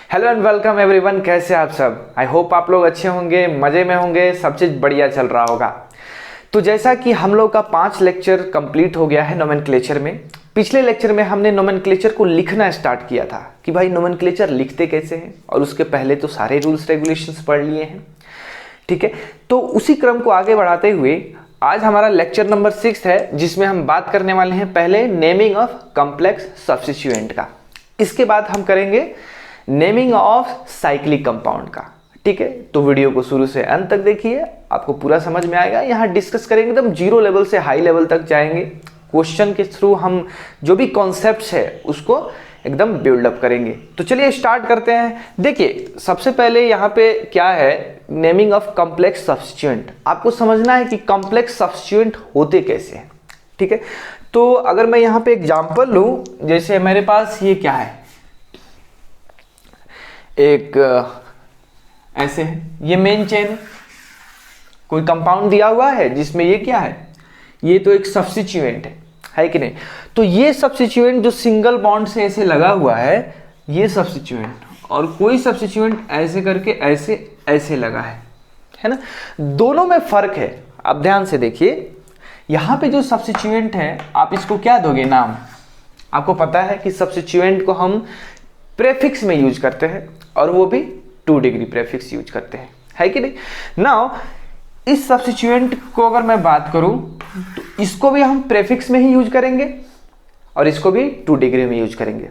Hello and welcome everyone. कैसे आप सब? आई होप आप लोग अच्छे होंगे, मज़े में होंगे, सब चीज़ बढ़िया चल रहा होगा। तो जैसा कि हम लोग का 5 लेक्चर कंप्लीट हो गया है नोमेनक्लेचर में। पिछले लेक्चर में हमने नोमेनक्लेचर को लिखना स्टार्ट किया था कि भाई नोमेनक्लेचर लिखते कैसे हैं, और उसके पहले तो सारे रूल्स रेगुलेशंस पढ़ लिए हैं। ठीक है, तो उसी क्रम को आगे बढ़ाते हुए आज हमारा लेक्चर नंबर 6 है, जिसमें हम बात करने वाले हैं पहले नेमिंग ऑफ कॉम्प्लेक्स सब्स्टिट्यूएंट का। इसके बाद हम करेंगे नेमिंग ऑफ साइक्लिक कंपाउंड का। ठीक है, तो वीडियो को शुरू से अंत तक देखिए, आपको पूरा समझ में आएगा। यहाँ डिस्कस करेंगे एकदम जीरो लेवल से हाई लेवल तक जाएंगे। क्वेश्चन के थ्रू हम जो भी कॉन्सेप्ट्स है उसको एकदम बिल्डअप करेंगे। तो चलिए स्टार्ट करते हैं। देखिए, सबसे पहले यहाँ पे क्या है, नेमिंग ऑफ कॉम्प्लेक्स सब्स्टिट्यूएंट। आपको समझना है कि कॉम्प्लेक्स सब्स्टिट्यूएंट होते कैसे हैं। ठीक है, तो अगर मैं यहाँ पे एग्जांपल लूँ, जैसे मेरे पास ये क्या है, एक ऐसे है, ये मेन चेन है, कोई कंपाउंड दिया हुआ है जिसमें ये क्या है, ये तो एक सब्स्टिट्यूएंट है कि नहीं। तो ये सब्स्टिट्यूएंट जो सिंगल बॉन्ड से ऐसे लगा हुआ है, ये सब्स्टिट्यूएंट, और कोई सब्स्टिट्यूएंट ऐसे करके ऐसे ऐसे लगा है ना। दोनों में फर्क है। आप ध्यान से देखिए, यहाँ पे जो सब्स्टिट्यूएंट है आप इसको क्या दोगे, नाम। आपको पता है कि सब्स्टिट्यूएंट को हम प्रेफिक्स में यूज करते हैं, और वो भी 2 डिग्री प्रेफिक्स यूज करते हैं, है कि नहीं। नाउ इस सब्स्टिट्यूएंट को अगर मैं बात करूं तो इसको भी हम प्रेफिक्स में ही यूज करेंगे और इसको भी 2 डिग्री में यूज करेंगे।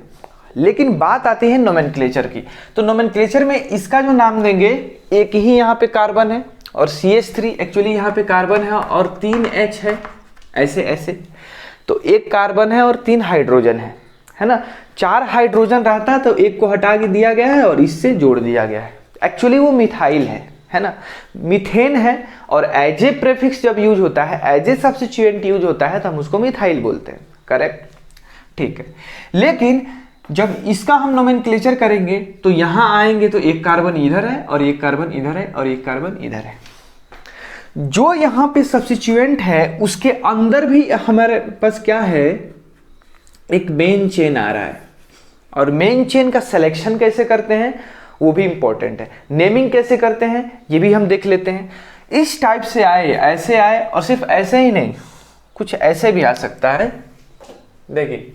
लेकिन बात आती है नोमेनक्लेचर की। तो नोमेनक्लेचर में इसका जो नाम देंगे, एक ही यहाँ पे कार्बन है और CH3 एक्चुअली यहाँ पे कार्बन है और 3 H है, ऐसे ऐसे। तो एक कार्बन है और 3 हाइड्रोजन है ना। 4 हाइड्रोजन रहता है तो एक को हटा के दिया गया है और इससे जोड़ दिया गया है। एक्चुअली वो मिथाइल है ना, मीथेन है। और एज ए प्रेफिक्स जब यूज होता है, एज ए सब्स्टिट्यूएंट यूज होता है, तो हम उसको मिथाइल बोलते हैं। करेक्ट, ठीक है। लेकिन जब इसका हम नोमेनक्लेचर करेंगे तो यहां आएंगे तो एक कार्बन इधर है और एक कार्बन इधर है और एक कार्बन इधर है। जो यहां पे सब्स्टिट्यूएंट है उसके अंदर भी हमारे पास क्या है, एक मेन चेन आ रहा है। और मेन चेन का सिलेक्शन कैसे करते हैं वो भी इंपॉर्टेंट है। नेमिंग कैसे करते हैं ये भी हम देख लेते हैं। इस टाइप से आए, ऐसे आए, और सिर्फ ऐसे ही नहीं, कुछ ऐसे भी आ सकता है। देखिए,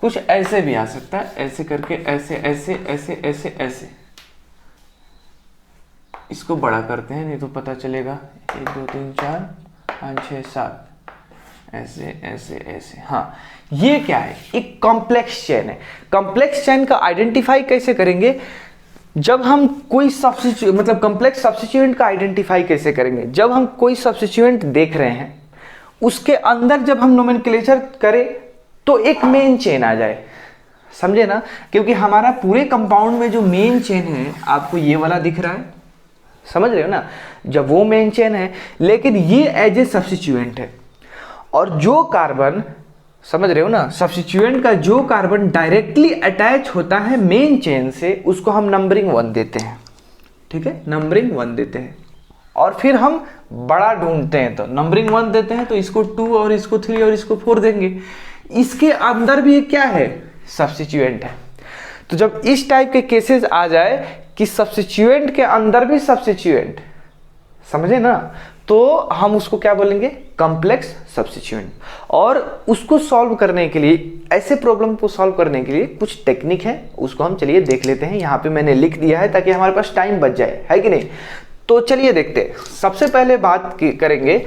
कुछ ऐसे भी आ सकता है, ऐसे करके ऐसे ऐसे ऐसे ऐसे ऐसे। इसको बड़ा करते हैं, नहीं तो पता चलेगा। 1 2 3 4 5 6 7 ऐसे ऐसे ऐसे। हाँ, ये क्या है, एक कॉम्प्लेक्स चेन है। कॉम्प्लेक्स चेन का आइडेंटिफाई कैसे करेंगे, जब हम कोई सब्स्टिट्यूएंट, मतलब कॉम्प्लेक्स सब्स्टिट्यूएंट का आइडेंटिफाई कैसे करेंगे, जब हम कोई सब्स्टिट्यूएंट देख रहे हैं उसके अंदर जब हम नोमेनक्लेचर करें तो एक मेन चेन आ जाए, समझे ना। क्योंकि हमारा पूरे कंपाउंड में जो मेन चेन है, आपको ये वाला दिख रहा है, समझ रहे हो ना। जब वो मेन चेन है, लेकिन ये एज ए सब्स्टिट्यूएंट है, और जो कार्बन, समझ रहे हो ना, सब्स्टिट्यूएंट का जो कार्बन डायरेक्टली अटैच होता है मेन चेन से, उसको हम नंबरिंग 1 देते हैं। ठीक है, नंबरिंग 1 देते हैं। और फिर हम बड़ा ढूंढते हैं तो नंबरिंग 1 देते हैं, तो इसको 2 और इसको 3 और इसको 4 देंगे। इसके अंदर भी क्या है, सब्स्टिट्यूएंट है। तो जब इस टाइप के केसेस आ जाए कि सब्स्टिट्यूएंट के अंदर भी सब्स्टिट्यूएंट, समझे ना, तो हम उसको क्या बोलेंगे, कॉम्प्लेक्स सब्स्टिट्यूएंट। और उसको सॉल्व करने के लिए, ऐसे प्रॉब्लम को सॉल्व करने के लिए कुछ टेक्निक है, उसको हम चलिए देख लेते हैं। यहाँ पे मैंने लिख दिया है ताकि हमारे पास टाइम बच जाए, है कि नहीं। तो चलिए देखते हैं। सबसे पहले बात करेंगे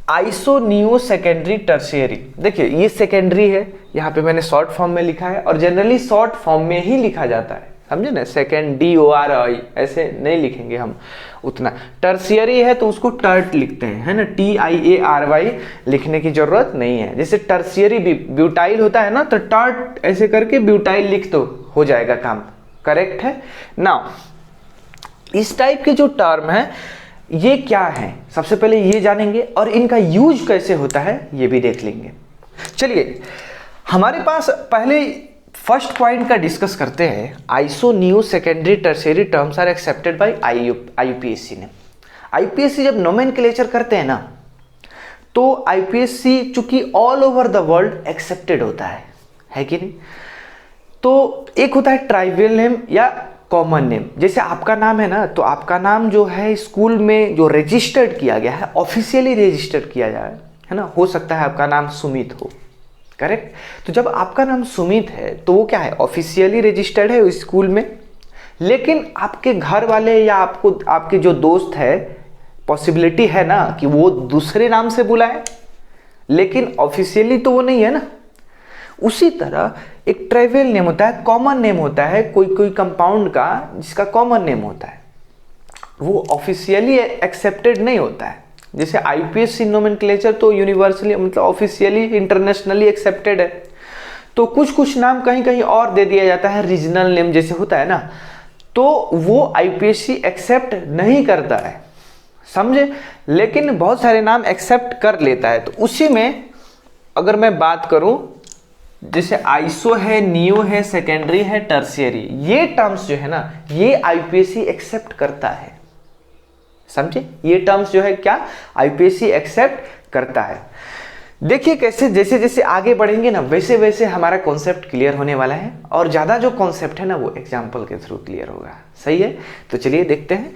आइसो नियो सेकेंडरी टर्शियरी। देखिए, ये सेकेंडरी है, यहाँ पे मैंने शॉर्ट फॉर्म में लिखा है, और जनरली शॉर्ट फॉर्म में ही लिखा जाता है, समझे ना। सेकेंड DORI ऐसे नहीं लिखेंगे हम उतना। टर्शियरी है तो उसको टर्ट लिखते हैं, है ना, TIARY लिखने की जरूरत नहीं है। जैसे टर्शियरी ब्यूटाइल होता है ना, तो टर्ट ऐसे करके ब्यूटाइल लिख तो हो जाएगा काम। करेक्ट है ना। इस टाइप के जो टर्म है ये क्या है, सबसे पहले ये जानेंगे, और इनका यूज कैसे होता है ये भी देख लेंगे। चलिए, हमारे पास पहले फर्स्ट पॉइंट का डिस्कस करते हैं। Iso neo secondary tertiary terms are accepted by IUPAC ने। IUPAC जब नोमेनक्लेचर करते हैं ना, तो IPSC चूंकि all over the world accepted होता है, है कि नहीं। तो एक होता है ट्राइबल नेम या कॉमन नेम। जैसे आपका नाम है ना, तो आपका नाम जो है स्कूल में जो रजिस्टर्ड किया गया है, ऑफिशियली रजिस्टर्ड किया जाए, है ना, हो सकता है आपका नाम सुमित हो, करेक्ट। तो जब आपका नाम सुमित है तो वो क्या है, ऑफिशियली रजिस्टर्ड है स्कूल में। लेकिन आपके घर वाले या आपको आपके जो दोस्त है, पॉसिबिलिटी है ना कि वो दूसरे नाम से बुलाए, लेकिन ऑफिशियली तो वो नहीं है ना। उसी तरह एक ट्राइबल नेम होता है, कॉमन नेम होता है, कोई कोई कंपाउंड का जिसका कॉमन नेम होता है, वो ऑफिशियली एक्सेप्टेड नहीं होता है। जैसे आईपीएससी नोमेनक्लेचर तो यूनिवर्सली मतलब ऑफिशियली इंटरनेशनली एक्सेप्टेड है। तो कुछ कुछ नाम कहीं कहीं और दे दिया जाता है, रीजनल नेम जैसे होता है ना, तो वो आईपीएससी एक्सेप्ट नहीं करता है, समझे। लेकिन बहुत सारे नाम एक्सेप्ट कर लेता है। तो उसी में अगर मैं बात करूं, जैसे आइसो है, नियो है, सेकेंडरी है, टर्शियरी, ये टर्म्स जो है ना, ये आईपीएससी एक्सेप्ट करता है, समझे। ये टर्म्स जो है क्या, आईपीएससी एक्सेप्ट करता है। देखिए कैसे जैसे जैसे आगे बढ़ेंगे ना, वैसे वैसे हमारा कॉन्सेप्ट क्लियर होने वाला है, और ज़्यादा जो कॉन्सेप्ट है ना वो एग्जाम्पल के थ्रू क्लियर होगा, सही है। तो चलिए देखते हैं।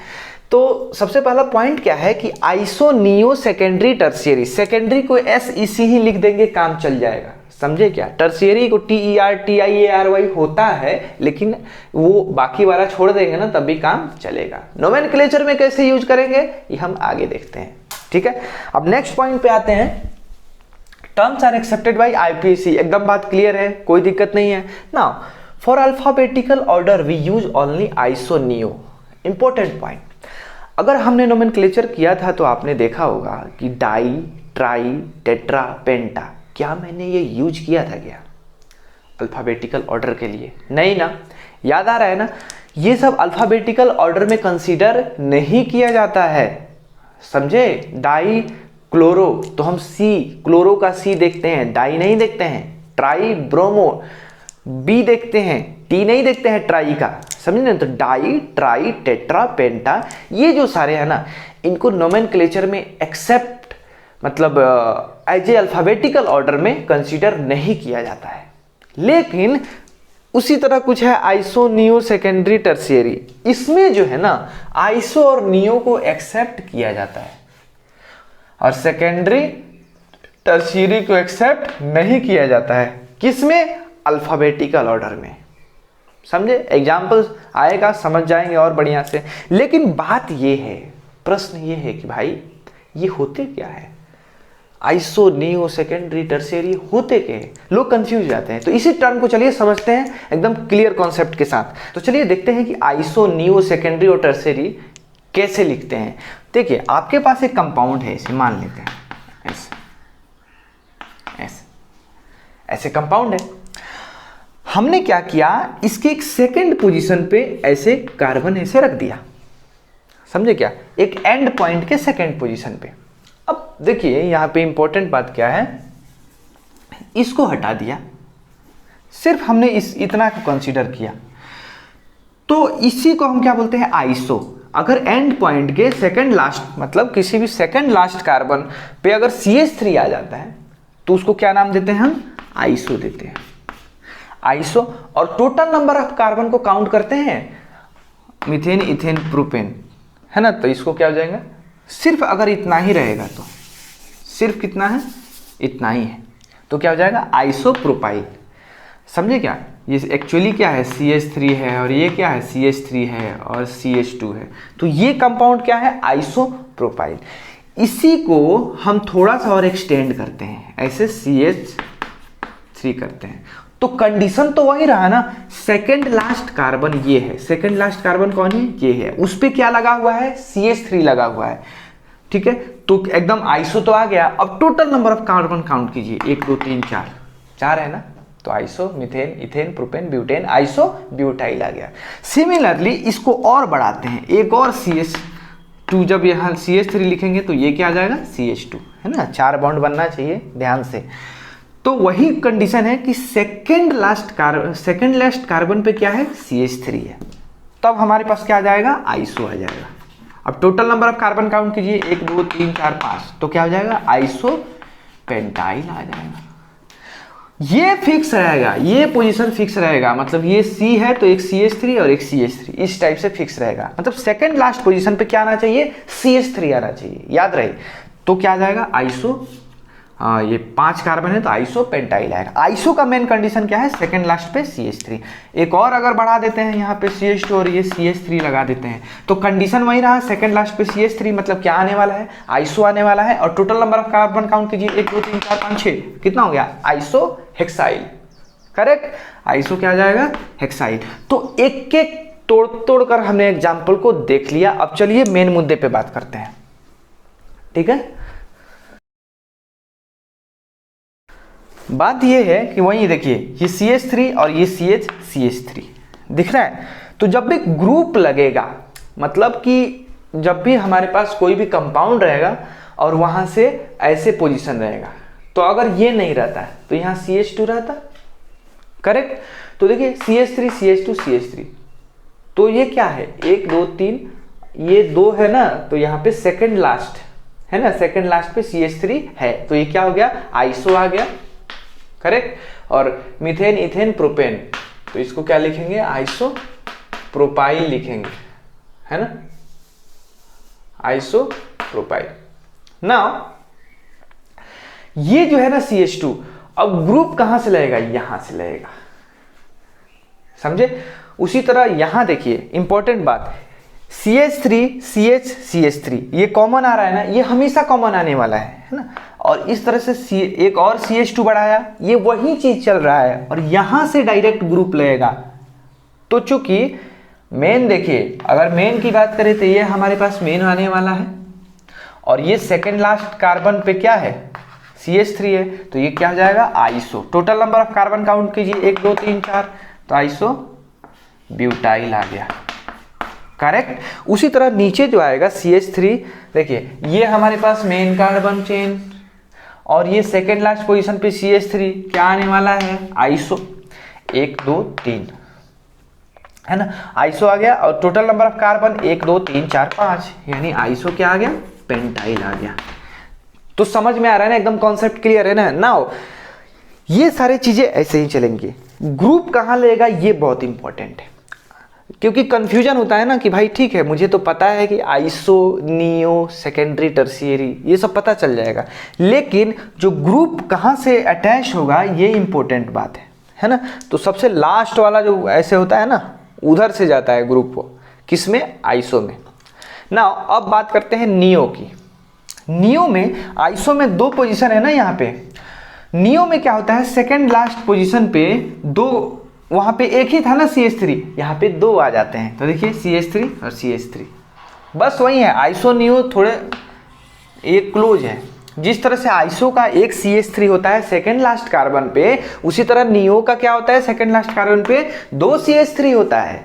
तो सबसे पहला पॉइंट क्या है कि iso, neo, secondary, tertiary. Secondary को SEC ही लिख देंगे, काम चल जाएगा, समझे क्या। टर्शियरी को TERTIARY होता है, लेकिन वो बाकी वाला छोड़ देंगे ना तब भी काम चलेगा। नोमेनक्लेचर में कैसे यूज करेंगे ये हम आगे देखते हैं, ठीक है। अब नेक्स्ट पॉइंट पे आते हैं। Terms are accepted by IPSC, एकदम बात क्लियर है, कोई दिक्कत नहीं है। Now for alphabetical order we use only iso, neo. Important point, अगर हमने नोमेनक्लेचर किया था तो आपने देखा होगा कि डाई, ट्राई, टेट्रा, पेंटा, क्या मैंने ये यूज किया था क्या अल्फाबेटिकल ऑर्डर के लिए? नहीं ना, याद आ रहा है ना। ये सब अल्फाबेटिकल ऑर्डर में कंसीडर नहीं किया जाता है, समझे। डाई, क्लोरो तो हम सी, क्लोरो का सी देखते हैं, डाई नहीं देखते हैं। ट्राई, ब्रोमो, बी देखते हैं, टी नहीं देखते हैं ट्राई का, समझे ना। तो डाई, ट्राई, टेट्रा, पेंटा, ये जो सारे हैं ना, इनको नोमेनक्लेचर में एक्सेप्ट मतलब एज ए अल्फाबेटिकल ऑर्डर में कंसीडर नहीं किया जाता है। लेकिन उसी तरह कुछ है आइसो, नियो, सेकेंडरी, टर्शियरी। इसमें जो है ना, आइसो और नियो को एक्सेप्ट किया जाता है और सेकेंडरी, टर्शियरी को एक्सेप्ट नहीं किया जाता है। किसमें? अल्फाबेटिकल ऑर्डर में, समझे। एग्जाम्पल्स आएगा, समझ जाएंगे और बढ़िया से। लेकिन बात ये है, प्रश्न ये है कि भाई ये होते क्या है, आइसो, नियो, सेकेंडरी, टर्शियरी होते क्या है? लोग कंफ्यूज जाते हैं। तो इसी टर्म को चलिए समझते हैं एकदम क्लियर कॉन्सेप्ट के साथ। तो चलिए देखते हैं कि आइसो, नियो, सेकेंडरी और टर्शियरी कैसे लिखते हैं। देखिए आपके पास एक कंपाउंड है, इसे मान लेते हैं ऐसे ऐसे ऐसे कंपाउंड है। हमने क्या किया, इसके एक सेकंड पोजीशन पे ऐसे कार्बन ऐसे रख दिया, समझे क्या, एक एंड पॉइंट के सेकंड पोजीशन पे। अब देखिए यहां पे इंपॉर्टेंट बात क्या है, इसको हटा दिया, सिर्फ हमने इस इतना को कंसीडर किया, तो इसी को हम क्या बोलते हैं, आइसो। अगर एंड पॉइंट के सेकंड लास्ट मतलब किसी भी सेकंड लास्ट कार्बन पे अगर CH3 आ जाता है तो उसको क्या नाम देते हैं हम, आइसो देते हैं, आइसो। और टोटल नंबर ऑफ कार्बन को काउंट करते हैं, मीथेन, इथेन, प्रोपेन, है ना। तो इसको क्या हो जाएगा, सिर्फ अगर इतना ही रहेगा तो सिर्फ कितना है, इतना ही है, तो क्या हो जाएगा, आइसोप्रोपाइल। समझे क्या, ये एक्चुअली क्या है, CH3 है और ये क्या है, CH3 है और CH2 है। तो ये कंपाउंड क्या है, आइसोप्रोपाइल। इसी को हम थोड़ा सा और एक्सटेंड करते हैं, ऐसे CH3 करते हैं, तो कंडीशन तो वही रहा ना, सेकंड लास्ट कार्बन ये है, सेकंड लास्ट कार्बन कौन है, ये है, उस पे क्या लगा हुआ है, CH3 लगा हुआ है, ठीक है। तो एकदम आइसो तो आ गया। अब total number of carbon count कीजिए, 1 2 3 4, 4 है ना। तो iso, methane, ethane, propane, butane, iso butyl आ गया। सिमिलरली इसको और बढ़ाते हैं, एक और CH2, जब यहाँ CH3 लिखेंगे तो ये क्या आ जाएगा, CH2, है ना। 4 बॉन्ड बनना चाहिए ध्यान से। तो वही कंडीशन है कि सेकंड लास्ट कार्बन पे क्या है, CH3 है, तब हमारे पास क्या आ जाएगा, आइसो आ जाएगा। अब total number of carbon count कीजिए, 1 2 3 4 5, तो क्या हो जाएगा, आइसो पेंटाइल आ जाएगा। ये फिक्स रहेगा, ये पोजीशन फिक्स रहेगा, मतलब ये C है तो एक CH3 और एक CH3 इस टाइप से फिक्स रहेगा। मतलब सेकंड लास्ट पोजीशन पे क्या आना चाहिए, CH3 आना चाहिए, याद रहे। तो क्या आ जाएगा, आइसो, ये 5 कार्बन है तो आइसो पेंटाइल आएगा। आइसो का मेन कंडीशन क्या है, सेकंड लास्ट पे CH3। एक और अगर बढ़ा देते हैं यहाँ पे CH2 और ये CH3 लगा देते हैं तो कंडीशन वही रहा, सेकंड लास्ट पे CH3, मतलब क्या आने वाला है, आइसो आने वाला है। और total number of carbon count कीजिए, 1 2 3 4 5 6, कितना हो गया, आइसो हेक्साइल। करेक्ट, आइसो क्या आ जाएगा, हेक्साइल। तो एक एक तोड़ तोड़ कर हमने एग्जाम्पल को देख लिया। अब चलिए मेन मुद्दे पे बात करते हैं, ठीक है। बात ये है कि वही देखिए, ये CH3 और ये CH3 दिख रहा है। तो जब भी ग्रुप लगेगा, मतलब कि जब भी हमारे पास कोई भी कंपाउंड रहेगा और वहां से ऐसे पोजीशन रहेगा, तो अगर ये नहीं रहता है तो यहाँ CH2 रहता, करेक्ट। तो देखिए CH3 CH2 CH3, तो ये क्या है, 1 2 3, ये 2 है ना, तो यहाँ पे सेकंड लास्ट है ना, सेकंड लास्ट पे CH3 है, तो ये क्या हो गया, आइसो आ गया, करेक्ट। और मीथेन इथेन प्रोपेन, तो इसको क्या लिखेंगे, आइसो प्रोपाइल लिखेंगे, है ना, आइसो प्रोपाइल। नाउ ये जो है ना CH2, अब ग्रुप कहां से लगेगा, यहां से लगेगा, समझे। उसी तरह यहां देखिए इंपॉर्टेंट बात, CH3 CH CH3 ये कॉमन आ रहा है ना, ये हमेशा कॉमन आने वाला है ना। और इस तरह से एक और CH2 बढ़ाया, ये वही चीज चल रहा है और यहां से डायरेक्ट ग्रुप लगेगा। तो चूंकि मेन देखिए, अगर मेन की बात करें तो ये हमारे पास मेन आने वाला है और ये सेकेंड लास्ट कार्बन पे क्या है, CH3 है, तो ये क्या हो जाएगा, iso. Total number of carbon count कीजिए, 1 2 3 4, तो आइसो ब्यूटाइल आ गया, करेक्ट। उसी तरह नीचे जो आएगा CH3, देखिए ये हमारे पास मेन कार्बन चेन और ये सेकेंड लास्ट पोजीशन पे CH3, क्या आने वाला है, आइसो। 1 2 3 है ना, आइसो आ गया। और टोटल नंबर ऑफ कार्बन 1 2 3 4 5, यानी आइसो क्या आ गया, पेंटाइल आ गया। तो समझ में आ रहा है ना, एकदम कॉन्सेप्ट क्लियर है ना। नाउ ये सारी चीजें ऐसे ही चलेंगी। ग्रुप कहाँ लेगा, ये बहुत इंपॉर्टेंट है, क्योंकि कंफ्यूजन होता है ना कि भाई ठीक है, मुझे तो पता है कि आइसो, नियो, सेकेंडरी, टर्शियरी ये सब पता चल जाएगा, लेकिन जो ग्रुप कहाँ से अटैच होगा ये इंपॉर्टेंट बात है ना। तो सबसे लास्ट वाला जो ऐसे होता है ना, उधर से जाता है ग्रुप को, किसमें, आइसो में। ना अब बात करते हैं नियो की। नियो में, आइसो में 2 पोजीशन है ना यहाँ पे, नियो में क्या होता है, सेकेंड लास्ट पोजीशन पे 2, वहां पे एक ही था ना CH3, यहाँ पे 2 आ जाते हैं। तो देखिए CH3 और CH3, बस वही है। आइसो नियो थोड़े ये क्लोज है। जिस तरह से आइसो का एक CH3 होता है सेकेंड लास्ट कार्बन पे, उसी तरह नियो का क्या होता है, सेकेंड लास्ट कार्बन पे 2 CH3 होता है,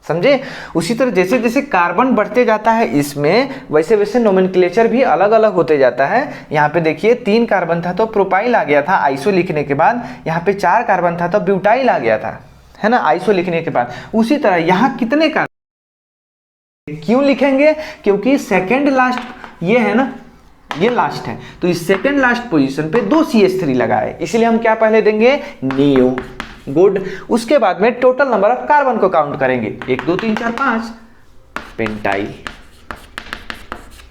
समझे। उसी तरह जैसे जैसे कार्बन बढ़ते जाता है इसमें, वैसे वैसे नोमेनक्लेचर भी अलग अलग होते जाता है। यहाँ पे देखिए 3 कार्बन था तो प्रोपाइल आ गया था आइसो लिखने के बाद, यहाँ पे 4 कार्बन था तो ब्यूटाइल आ गया था, है ना, आइसो लिखने के बाद। उसी तरह यहाँ कितने कार्बन क्यों लिखेंगे, क्योंकि सेकेंड लास्ट ये है ना, ये लास्ट है, तो इस सेकेंड लास्ट पोजीशन पे 2 CH3 लगा है, इसलिए हम क्या पहले देंगे, नियो। गुड। उसके बाद में टोटल नंबर ऑफ कार्बन को काउंट करेंगे, 1 2 3 4 5, पेंटाइल,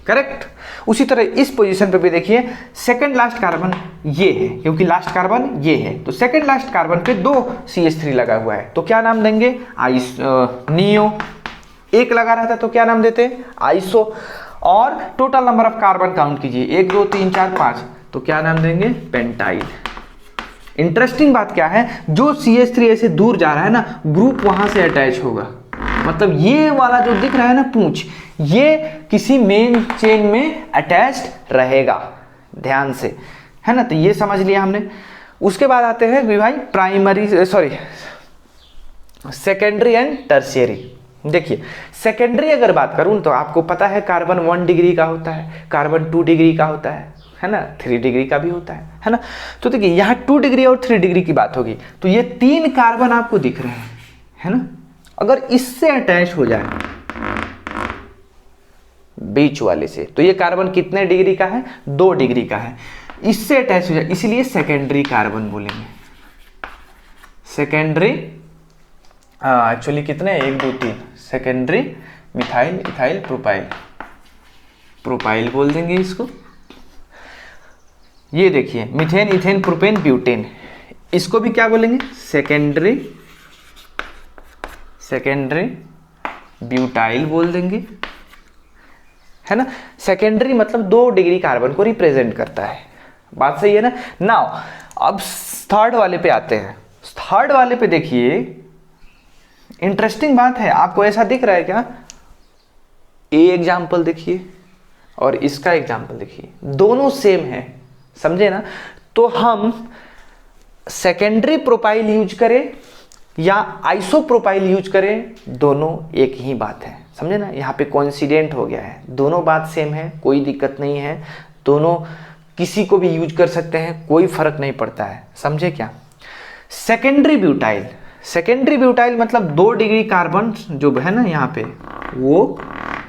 करेक्ट। उसी तरह इस पोजीशन पे भी देखिए सेकंड लास्ट कार्बन ये है, क्योंकि लास्ट कार्बन ये है, तो सेकंड लास्ट कार्बन पे 2 CH3 लगा हुआ है, तो क्या नाम देंगे, नियो। 1 लगा रहता तो क्या नाम देते, आइसो। और total number of carbon count कीजिए, 1 2 3 4 5, तो क्या नाम देंगे, पेंटाइल। इंटरेस्टिंग बात क्या है, जो CH3 ऐसे दूर जा रहा है ना, ग्रुप वहां से अटैच होगा, मतलब ये वाला जो दिख रहा है ना पूंछ, ये किसी मेन चेन में अटैच्ड रहेगा, ध्यान से, है ना। तो ये समझ लिया हमने। उसके बाद आते हैं भाई primary, sorry secondary and tertiary. देखिए सेकेंडरी अगर बात करूं तो आपको पता है कार्बन 1 डिग्री का होता है, कार्बन 2 डिग्री का होता है ना, 3 डिग्री का भी होता है ना। तो देखिए यहाँ 2 डिग्री और 3 डिग्री की बात होगी, तो ये 3 कार्बन आपको दिख रहे हैं, है ना। अगर इससे अटैच हो जाए बीच वाले से, तो ये कार्बन कितने डिग्री का है, 2 डिग्री का है, इससे अटैच हो जाए, इसलिए सेकेंडरी कार्बन बोलेंगे, सेकेंडरी, एक्चुअली कितने, 1 2 3, secondary methyl ethyl propyl, propyl बोल देंगे इसको। ये देखिए मीथेन इथेन प्रोपेन ब्यूटेन, इसको भी क्या बोलेंगे, सेकेंडरी, सेकेंडरी ब्यूटाइल बोल देंगे, है ना। सेकेंडरी मतलब 2 डिग्री कार्बन को रिप्रेजेंट करता है, बात सही है ना। नाउ अब थर्ड वाले पे आते हैं। थर्ड वाले पे देखिए इंटरेस्टिंग बात है, आपको ऐसा दिख रहा है क्या, ए एग्जाम्पल देखिए और इसका एग्जाम्पल देखिए, दोनों सेम है, समझे ना। तो हम सेकेंडरी प्रोपाइल यूज करें या आइसो प्रोपाइल यूज करें, दोनों एक ही बात है, समझे ना। यहाँ पे कोइंसिडेंट हो गया है, दोनों बात सेम है, कोई दिक्कत नहीं है, दोनों किसी को भी यूज कर सकते हैं, कोई फर्क नहीं पड़ता है, समझे क्या। सेकेंडरी ब्यूटाइल, सेकेंडरी ब्यूटाइल मतलब 2 डिग्री कार्बन जो है ना यहाँ पे, वो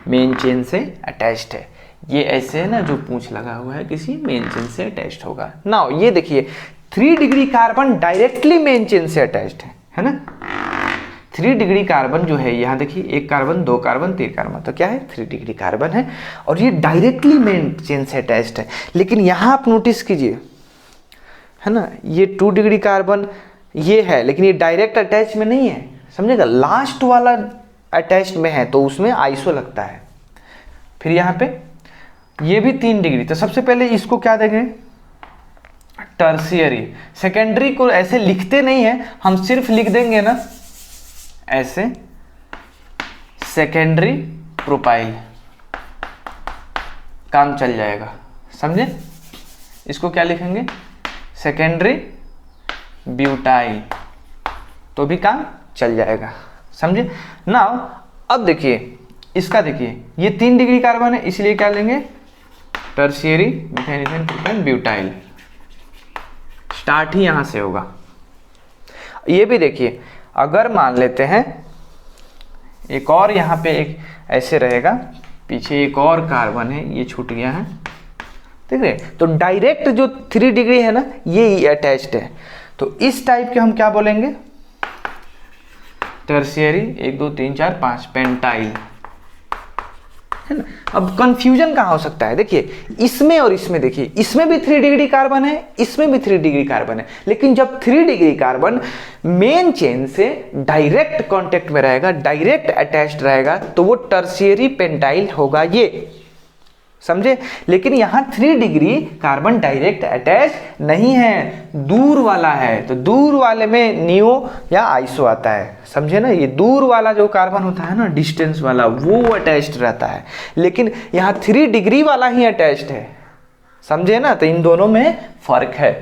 मेन चेन से अटैच्ड है। ये ऐसे है ना, जो पूंछ लगा हुआ है किसी मेन चेन से अटैच्ड होगा। नाउ ये देखिए 3 degree carbon directly main chain से अटैच्ड है ना। 3 डिग्री कार्बन जो है, यहाँ देखिए 1 कार्बन 2 कार्बन 3 कार्बन, तो क्या है 3 डिग्री कार्बन है और ये डायरेक्टली मेन चेन से अटैच्ड है। लेकिन यहाँ आप नोटिस कीजिए, है ना, ये 2 डिग्री कार्बन ये है, लेकिन ये डायरेक्ट अटैच में नहीं है, समझेगा। लास्ट वाला अटैच्ड में है तो उसमें आइसो लगता है। फिर यहाँ पे ये भी 3 डिग्री, तो सबसे पहले इसको क्या देंगे, टर्शियरी। सेकेंडरी को ऐसे लिखते नहीं है हम, सिर्फ लिख देंगे ना ऐसे, सेकेंडरी प्रोपाइल, काम चल जाएगा, समझे। इसको क्या लिखेंगे, सेकेंडरी ब्यूटाइल, तो भी काम चल जाएगा, समझे ना। अब देखिए इसका, देखिए ये 3 डिग्री कार्बन है, इसलिए क्या लेंगे, tertiary methane ethane propane butyl. Start ही यहां से होगा। ये भी देखिए, अगर मान लेते हैं एक और यहाँ पे एक ऐसे रहेगा, पीछे एक और कार्बन है, ये छूट गया है, ठीक है, तो डायरेक्ट जो 3 डिग्री है ना, ये अटैच्ड है, तो इस टाइप के हम क्या बोलेंगे, टर्शियरी 1 2 3 4 5 पेंटाइल, है ना। अब कंफ्यूजन कहाँ हो सकता है, देखिए इसमें और इसमें, देखिए इसमें भी 3 डिग्री कार्बन है, इसमें भी 3 डिग्री कार्बन है, लेकिन जब 3 डिग्री कार्बन मेन चेन से डायरेक्ट कांटेक्ट में रहेगा, डायरेक्ट अटैच्ड रहेगा, तो वो टर्शियरी पेंटाइल होगा, ये समझे। लेकिन यहाँ 3 डिग्री कार्बन डायरेक्ट अटैच नहीं है, दूर वाला है, तो दूर वाले में नियो या आइसो आता है, समझे ना। ये दूर वाला जो कार्बन होता है ना, डिस्टेंस वाला, वो अटैच्ड रहता है, लेकिन यहाँ 3 डिग्री वाला ही अटैच्ड है, समझे ना। तो इन दोनों में फर्क है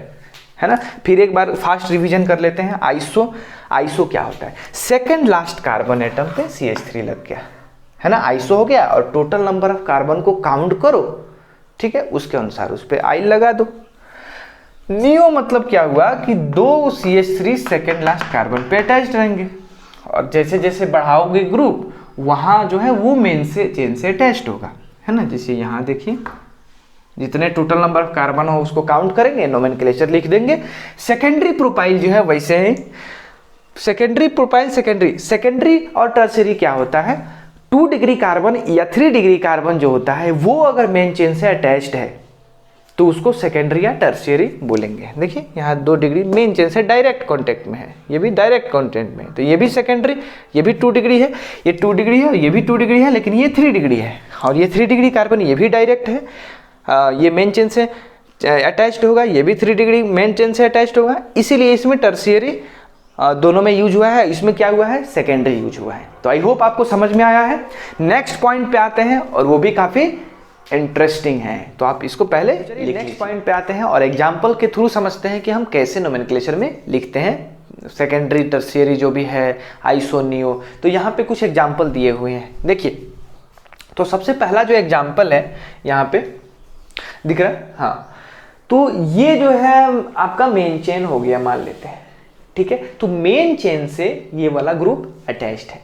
ना। फिर एक बार फास्ट रिवीजन कर लेते हैं। आइसो, आइसो क्या होता है, सेकेंड लास्ट कार्बन एटम पे CH3 लग गया, है ना, आइसो हो गया, और टोटल नंबर ऑफ कार्बन को काउंट करो, ठीक है, उसके अनुसार उस पर आई लगा दो। नियो मतलब क्या हुआ कि 2 CH3 सेकेंड लास्ट कार्बन पे अटैच्ड रहेंगे, और जैसे जैसे बढ़ाओगे ग्रुप, वहाँ जो है वो मेन से चेन से अटैच्ड होगा, है ना। जैसे यहाँ देखिए, जितने टोटल नंबर ऑफ कार्बन हो उसको काउंट करेंगे, नोमेनक्लेचर लिख देंगे। सेकेंडरी प्रोपाइल जो है वैसे ही, सेकेंडरी प्रोपाइल, सेकेंडरी और टर्शियरी क्या होता है, 2 डिग्री कार्बन या 3 डिग्री कार्बन जो होता है, वो अगर मेन चेन से अटैच्ड है तो उसको सेकेंडरी या टर्शियरी बोलेंगे। देखिए यहाँ 2 डिग्री मेन चेन से डायरेक्ट कांटेक्ट में है, ये भी डायरेक्ट कांटेक्ट में है, तो ये भी सेकेंडरी, ये भी 2 डिग्री है, ये 2 डिग्री है, ये भी 2 डिग्री है, लेकिन ये 3 डिग्री है, और ये 3 डिग्री कार्बन ये भी डायरेक्ट है, ये मेन चेन से अटैच्ड होगा, ये भी 3 डिग्री मेन चेन से अटैच्ड होगा, इसीलिए इसमें टर्शियरी दोनों में यूज हुआ है, इसमें क्या हुआ है, सेकेंडरी यूज हुआ है। तो आई होप आपको समझ में आया है। नेक्स्ट पॉइंट पे आते हैं, और वो भी काफी इंटरेस्टिंग है, तो आप इसको पहले नेक्स्ट पॉइंट पे आते हैं और एग्जाम्पल के थ्रू समझते हैं कि हम कैसे नोमेनक्लेचर में लिखते हैं सेकेंडरी टर्शियरी जो भी है, आइसो नियो। तो यहाँ पे कुछ एग्जाम्पल दिए हुए हैं, देखिए। तो सबसे पहला जो एग्जाम्पल है यहाँ पे दिख रहा है, हाँ, तो ये जो है आपका मेन चेन हो गया, मान लेते हैं, ठीक है। तो मेन चेन से ये वाला ग्रुप अटैच्ड है,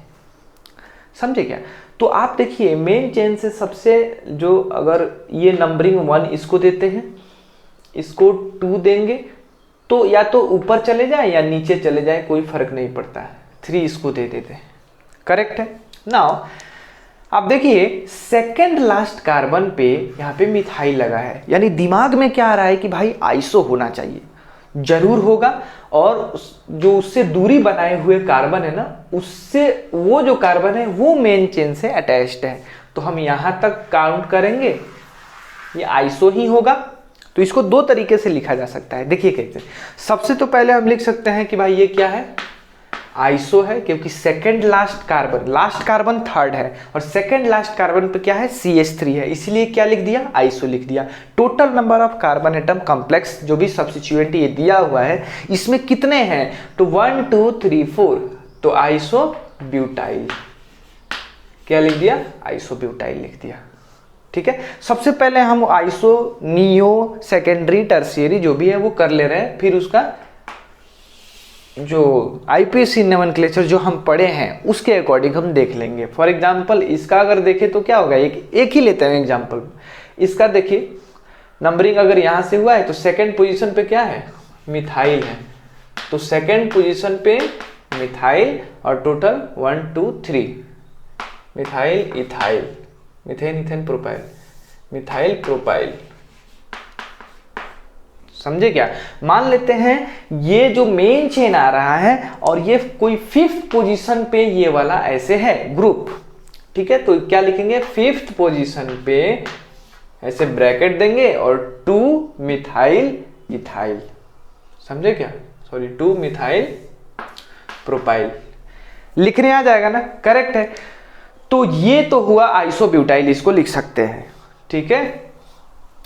समझे क्या। तो आप देखिए मेन चेन से सबसे जो, अगर ये नंबरिंग 1 इसको देते हैं, इसको 2 देंगे, तो या तो ऊपर चले जाए या नीचे चले जाए, कोई फर्क नहीं पड़ता है, 3 इसको दे देते, करेक्ट है। नाउ अब देखिए सेकंड लास्ट कार्बन पे यहाँ पे मिथाइल लगा है, यानी दिमाग में क्या आ रहा है कि भाई आइसो होना चाहिए, जरूर होगा। और जो उससे दूरी बनाए हुए कार्बन है ना, उससे वो जो कार्बन है वो मेन चेन से अटैच्ड है, तो हम यहां तक काउंट करेंगे, ये आइसो ही होगा। तो इसको दो तरीके से लिखा जा सकता है, देखिए कैसे। सबसे तो पहले हम लिख सकते हैं कि भाई ये क्या है, आइसो है, क्योंकि सेकंड लास्ट कार्बन थर्ड है और सेकंड लास्ट कार्बन पे क्या है, CH3 है, इसलिए क्या लिख दिया, आइसो लिख दिया। Total number of carbon atom complex जो भी सब्स्टिट्यूएंट ये दिया हुआ है, इसमें कितने हैं, तो 1 2 3 4, तो आइसो ब्यूटाइल, क्या लिख दिया, आइसो ब्यूटाइल लिख दिया। ठीक है, सबसे पहले हम आइसो, नियो, सेकेंडरी, टर्शियरी जो भी है वो कर ले रहे हैं, फिर उसका जो आईपीसी नोमेनक्लेचर जो हम पढ़े हैं उसके अकॉर्डिंग हम देख लेंगे। फॉर एग्जांपल इसका अगर देखें तो क्या होगा, एक ही लेते हैं एग्जांपल। इसका देखिए नंबरिंग अगर यहाँ से हुआ है तो सेकंड पोजीशन पे क्या है, मिथाइल है, तो सेकंड पोजीशन पे मिथाइल और total 1 2 3, methyl, ethyl, methane, ethane, propyl, methyl, propyl, समझे क्या। मान लेते हैं ये जो मेन चेन आ रहा है और ये कोई 5th पोजीशन पे ये वाला ऐसे है ग्रुप, ठीक है, तो क्या लिखेंगे, 5th पोजीशन पे ऐसे ब्रैकेट देंगे और 2 मिथाइल इथाइल, समझे क्या, सॉरी 2 मिथाइल प्रोपाइल, लिखने आ जाएगा ना, करेक्ट है। तो ये तो हुआ आइसोब्यूटाइल, इसको लिख सकते हैं, ठीक है,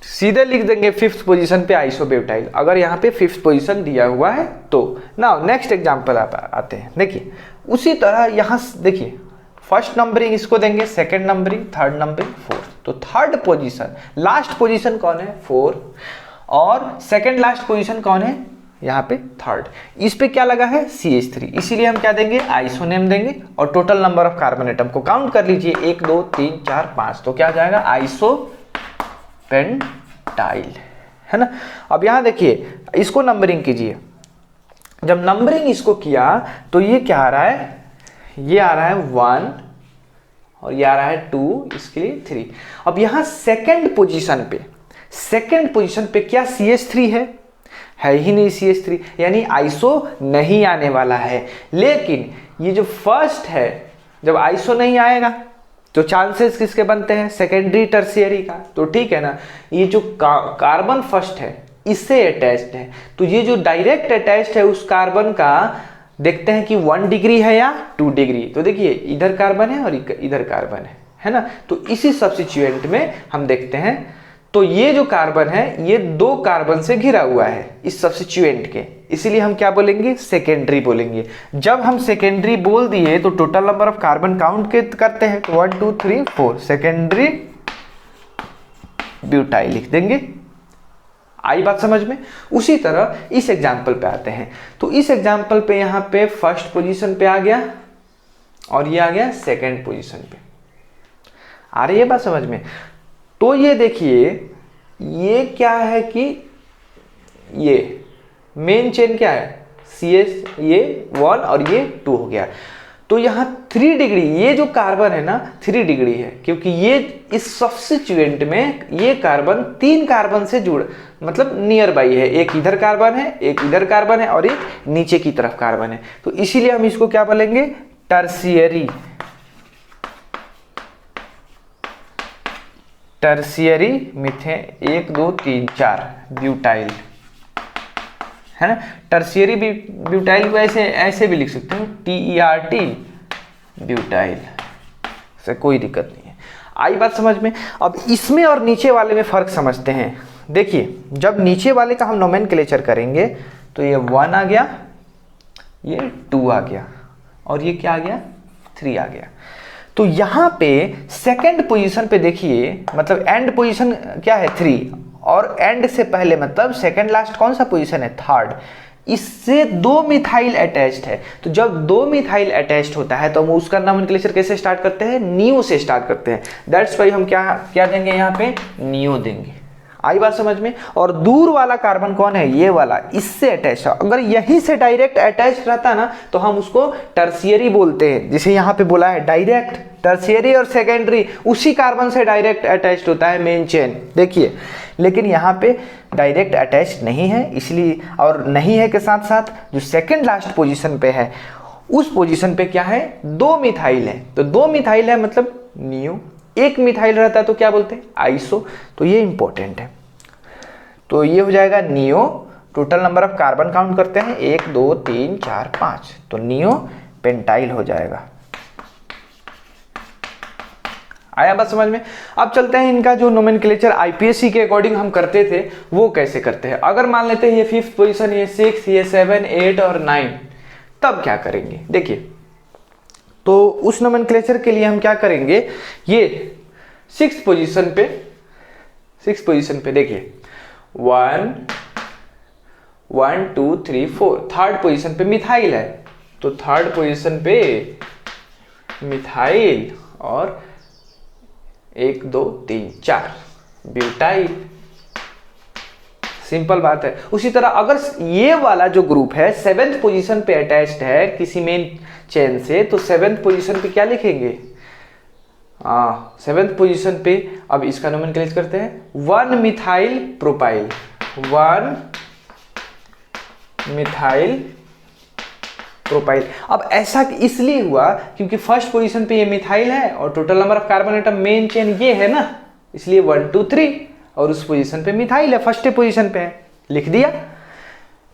सीधे लिख देंगे 5th पोजीशन पे आइसोब्यूटाइल, अगर यहाँ पे 5th पोजीशन दिया हुआ है तो। नाउ नेक्स्ट एग्जांपल आप आते हैं, देखिए उसी तरह यहाँ देखिए फर्स्ट नंबरिंग इसको देंगे, second numbering, third numbering, fourth, तो थर्ड पोजीशन, लास्ट पोजीशन कौन है, 4, और सेकंड लास्ट पोजीशन कौन है, यहाँ पे थर्ड, इस पे क्या लगा है, CH3, इसीलिए हम क्या देंगे, आइसोनेम देंगे और total number of carbon atom को काउंट कर लीजिए, 1 2 3 4 5, तो क्या आ जाएगा, आइसो पेंटाइल, है ना। अब यहां देखिए इसको नंबरिंग कीजिए, जब नंबरिंग इसको किया तो ये क्या आ रहा है, ये आ रहा है 1 और ये आ रहा है 2, इसके लिए 3। अब यहां सेकंड पोजीशन पे क्या CH3 है ही नहीं, CH3, यानी आइसो नहीं आने वाला है। लेकिन ये जो फर्स्ट है, जब आइसो नहीं आएगा तो चांसेस किसके बनते हैं, सेकेंडरी टर्शियरी का, तो ठीक है ना। ये जो कार्बन फर्स्ट है इससे अटैच्ड है, तो ये जो डायरेक्ट अटैच्ड है उस कार्बन का देखते हैं कि 1 डिग्री है या 2 डिग्री, तो देखिए इधर कार्बन है और इधर कार्बन है ना, तो इसी सब्स्टिट्यूएंट में हम देखते हैं, तो ये जो कार्बन है ये 2 कार्बन से घिरा हुआ है इस सब्स्टिट्यूएंट के, इसीलिए हम क्या बोलेंगे, सेकेंडरी बोलेंगे। जब हम सेकेंडरी बोल दिए तो total number of carbon count करते हैं, तो 1 2 3 4, सेकेंडरी ब्यूटाइल लिख देंगे। आई बात समझ में। उसी तरह इस एग्जाम्पल पे आते हैं, तो इस एग्जाम्पल पे यहाँ पे फर्स्ट पोजीशन पे आ गया और ये आ गया सेकेंड पोजीशन पे, आ रही है बात समझ में। तो ये देखिए ये क्या है कि ये मेन चेन क्या है, CH, ये 1 और ये 2 हो गया, तो यहाँ 3 डिग्री, ये जो कार्बन है ना 3 डिग्री है, क्योंकि ये इस सब्स्टिट्यूएंट में ये कार्बन 3 कार्बन से जुड़, मतलब नियर बाई है, एक इधर कार्बन है, एक इधर कार्बन है और एक नीचे की तरफ कार्बन है, तो इसीलिए हम इसको क्या बोलेंगे, टर्शियरी मीथेन 1 2 3 4 ब्यूटाइल, है ना। टर्शियरी ब्यूटाइल को ऐसे भी लिख सकते हो, TERT ब्यूटाइल, से कोई दिक्कत नहीं है। आई बात समझ में। अब इसमें और नीचे वाले में फर्क समझते हैं। देखिए जब नीचे वाले का हम नोमेनक्लेचर करेंगे तो ये 1 आ गया, ये 2 आ गया और ये क्या आ गया, 3 आ गया। तो यहाँ पे सेकंड पोजीशन पे देखिए, मतलब एंड पोजीशन क्या है 3, और एंड से पहले मतलब सेकंड लास्ट कौन सा पोजीशन है, थर्ड, इससे 2 मिथाइल अटैच्ड है। तो जब 2 मिथाइल अटैच्ड होता है तो हम उसका नोमेनक्लेचर कैसे स्टार्ट करते हैं, नियो से स्टार्ट करते हैं। दैट्स वाई हम क्या देंगे यहाँ पे, नियो देंगे। आई बात समझ में। और दूर वाला कार्बन कौन है, ये वाला, इससे अटैच है। अगर यहीं से डायरेक्ट अटैच रहता ना तो हम उसको टर्शियरी बोलते हैं, जैसे यहाँ पे बोला है डायरेक्ट। टर्शियरी और सेकेंडरी उसी कार्बन से डायरेक्ट अटैच्ड होता है मेन चेन, देखिए। लेकिन यहाँ पे डायरेक्ट अटैच नहीं है, इसलिए, और नहीं है के साथ साथ जो सेकेंड लास्ट पोजीशन पे है उस पोजीशन पे क्या है, 2 मिथाइल है। तो 2 मिथाइल है मतलब नियो, 1 मिथाइल रहता है तो क्या बोलते हैं, आइसो। तो ये इंपॉर्टेंट है। तो ये हो जाएगा neo. Total number of carbon count करते हैं, 1 2 3 4 5, तो नियो पेंटाइल हो जाएगा। आया बात समझ में। अब चलते हैं इनका जो नोमेनक्लेचर आईपीएससी के अकॉर्डिंग हम करते थे वो कैसे करते हैं। अगर मान लेते हैं ये 5th पोजीशन, ये 6, ये 7, 8 और 9, तब क्या करेंगे देखिए। तो उस नोमेनक्लेचर के लिए हम क्या करेंगे, ये 6th पोजीशन पे देखिए 1 1 2 3 4, 3rd पोजीशन पे मिथाइल है, तो 3rd पोजीशन पे मिथाइल, और 1 2 3 4 ब्यूटाइल। सिंपल बात है। उसी तरह अगर ये वाला जो ग्रुप है 7th पोजीशन पे अटैच्ड है किसी मेन चेन से, तो 7th पोजीशन पे क्या लिखेंगे, 7th पोजीशन पे अब इसका नोमेनक्लेचर करते हैं 1 मिथाइल प्रोपाइल, 1 मिथाइल प्रोपाइल। अब ऐसा इसलिए हुआ क्योंकि फर्स्ट पोजीशन पे ये मिथाइल है और total number of carbon atom main chain ये है ना, इसलिए 1 2 3, और उस पोजीशन पे मिथाइल है, फर्स्ट पोजीशन पे है, लिख दिया।